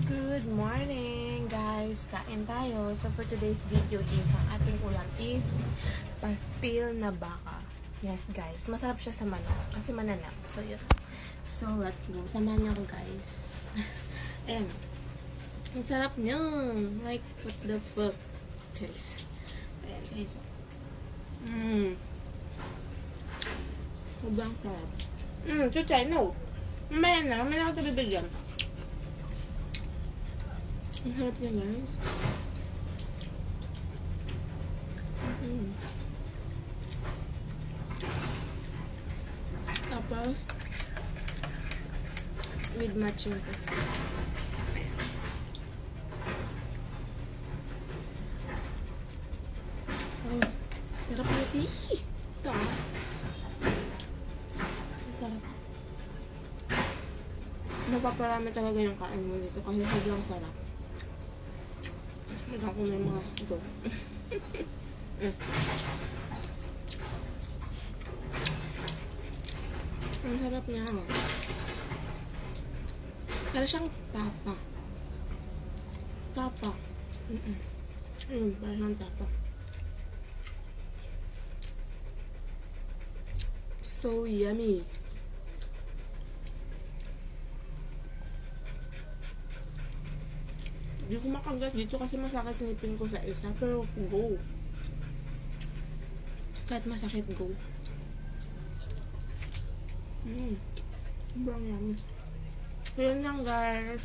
Good morning, guys! Kain tayo. So, for today's video is, ang ating ulam is pastil na baka. Yes, guys. Masarap siya sa manok kasi mananap. So, yun. So, let's go. Samahan niyo ako, guys. Ayan. Ang sarap niya. Like, what the fuck? Guys. Ayan, guys. Sobrang sarap. Chuchay, no. Mamaya na ako ito bibigyan. Ang harap niya, guys. Tapos, with matching coffee. Oh, sarap na ito. Ito, sarap. Mapaparami talaga yung kain mo dito kasi sobrang sarap. Hanggang ko na yung mga ito. Ang sarap niya. Para siyang tapa. Tapa. Para siyang tapa. So yummy. Hindi ko makagat dito kasi masakit ngipin ko sa isa. Pero go. Kahit masakit, go. Sobrang yummy. So yun lang, guys.